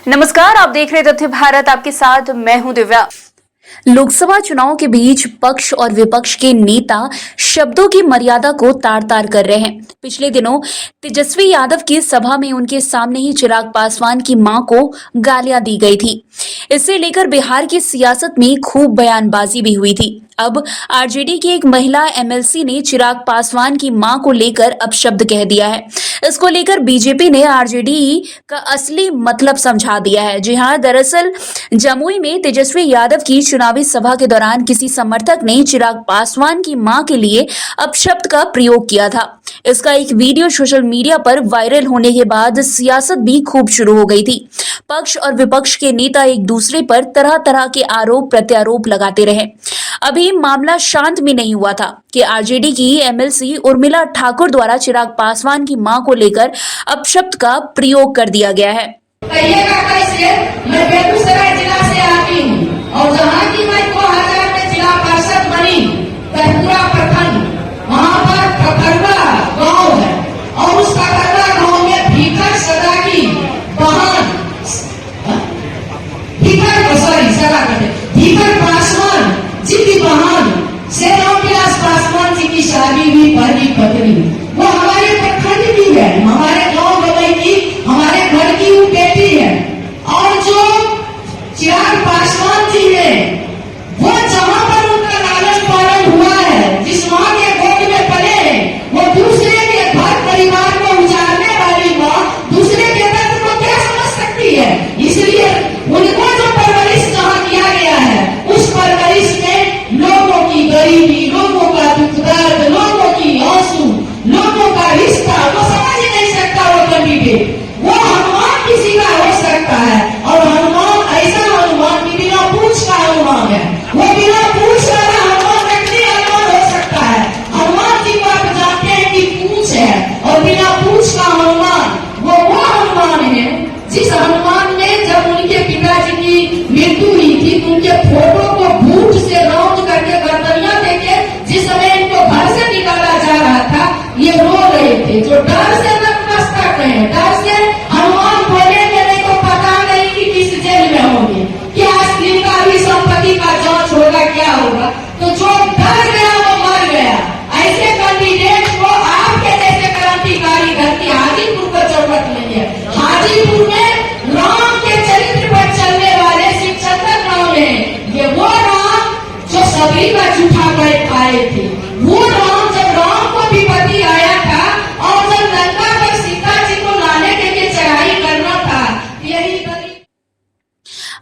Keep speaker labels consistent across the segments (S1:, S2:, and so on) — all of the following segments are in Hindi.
S1: नमस्कार, आप देख रहे तथ्य भारत। आपके साथ मैं हूं दिव्या। लोकसभा चुनाव के बीच पक्ष और विपक्ष के नेता शब्दों की मर्यादा को तार तार कर रहे हैं। पिछले दिनों तेजस्वी यादव की सभा में उनके सामने ही चिराग पासवान की मां को गालियां दी गई थी। इससे लेकर बिहार की सियासत में खूब बयानबाजी भी हुई थी। अब आरजेडी की एक महिला एमएलसी ने चिराग पासवान की मां को लेकर अपशब्द कह दिया है। इसको लेकर बीजेपी ने आरजेडी का असली मतलब समझा दिया है। जी हां, दरअसल जमुई में तेजस्वी यादव की चुनावी सभा के दौरान किसी समर्थक ने चिराग पासवान की मां के लिए अपशब्द का प्रयोग किया था। इसका एक वीडियो सोशल मीडिया पर वायरल होने के बाद सियासत भी खूब शुरू हो गई थी। पक्ष और विपक्ष के नेता एक दूसरे पर तरह तरह के आरोप प्रत्यारोप लगाते रहे। अभी मामला शांत भी नहीं हुआ था कि आरजेडी की एमएलसी उर्मिला ठाकुर द्वारा चिराग पासवान की मां को लेकर अपशब्द का प्रयोग कर दिया गया है।
S2: कहिएगा कैसे? मैं बेगूसराय जिला से आती हूँ और जहाँ की मैं 2000 में जिला पार्षद बनी, तहपुरा प्रखंड, वहाँ पर ककरवा गाँव है और उस ककरवा गाँव में भीतर सदा की बहन भीतर पासवान जी की बहन से रामविलास पासवान जी की शादी हुई पहली पत्नी। वो हमारे प्रखंड की है, हमारे गाँव गवई की, हमारे घर की वो बेटी है। और जो चिराग पासवान जी है, वो जहाँ पर उनका लालन पालन हुआ है, जिस माँ के गोद में पले हैं, वो दूसरे के घर परिवार को उजाड़ने वाली माँ दूसरे के दर्द को क्या समझ सकती है? इसलिए उनको जो परवरिश जहाँ किया गया है, उस परवरिश में लोगों की गरीबी, लोगों का दुख दर्द, लोगों की आंसू, लोगों का रिश्ता वो समझ ही नहीं सकता। वो कैंडिडेट वो हनुमान किसी का हो सकता है और हनुमान ऐसा हनुमान की बिना पूछ का हनुमान है। वो बिना पूछ वाला हनुमान नकली हनुमान हो सकता है। हनुमान जी को आप जानते हैं कि पूछ है और बिना पूछ का हनुमान वो हनुमान है जिस हनुमान ने जब उनके पिताजी की मृत्यु हुई थी तो उनके फोटो को बूट से राउंड करके गर्दनियां देके जिस समय इनको घर से निकाला जा रहा था, ये रो रहे थे। जो डर से नतमस्तक है, डर से हनुमान बोलेंगे नहीं तो पता नहीं कि किस जेल में होंगे, क्या इनका भी संपत्ति का जांच होगा, क्या होगा। तो जो डर गया वो मर गया। ऐसे कैंडिडेट को आपके जैसे क्रांतिकारी धरती हाजीपुर को जरूरत नहीं है। हाजीपुर में राम के चरित्र पर चलने वाले शिवचंद्र राम है। ये वो राम जो सभी का झूठा बैठ आए थे। वो राम जब राम को विपत्ति आया था और जब लंका पर सीता जी को लाने के लिए चढ़ाई करना था, यही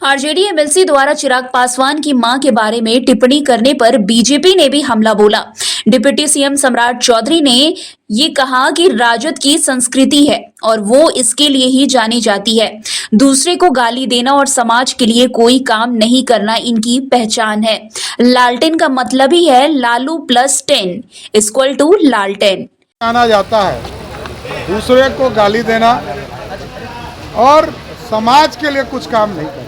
S1: आरजेडी एमएलसी द्वारा चिराग पासवान की मां के बारे में टिप्पणी करने पर बीजेपी ने भी हमला बोला। डिप्टी सीएम सम्राट चौधरी ने ये कहा कि राजद की संस्कृति है और वो इसके लिए ही जानी जाती है। दूसरे को गाली देना और समाज के लिए कोई काम नहीं करना इनकी पहचान है। लालटेन का मतलब ही है लालू प्लस 10 = लालटेन।
S3: माना जाता है दूसरे को गाली देना और समाज के लिए कुछ काम नहीं करना।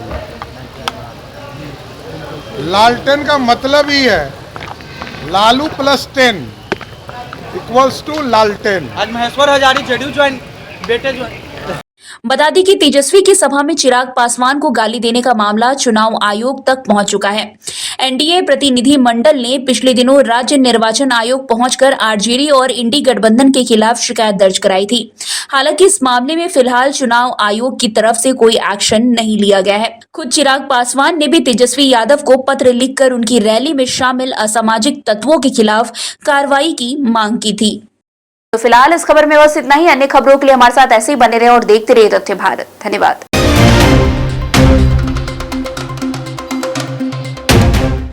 S3: लालटेन का मतलब ही है लालू प्लस 10 = लालटेन।
S4: आज महेश्वर हजारी जेडीयू ज्वाइन, बेटे ज्वाइन।
S1: बता दी कि तेजस्वी की सभा में चिराग पासवान को गाली देने का मामला चुनाव आयोग तक पहुंच चुका है। एनडीए प्रतिनिधि मंडल ने पिछले दिनों राज्य निर्वाचन आयोग पहुंचकर आरजेडी और इंडी गठबंधन के खिलाफ शिकायत दर्ज कराई थी। हालांकि इस मामले में फिलहाल चुनाव आयोग की तरफ से कोई एक्शन नहीं लिया गया है। खुद चिराग पासवान ने भी तेजस्वी यादव को पत्र लिखकर उनकी रैली में शामिल असामाजिक तत्वों के खिलाफ कार्रवाई की मांग की थी। तो फिलहाल इस खबर में बस इतना ही। अन्य खबरों के लिए हमारे साथ ऐसे ही बने रहे और देखते रहिए तथ्य भारत। धन्यवाद।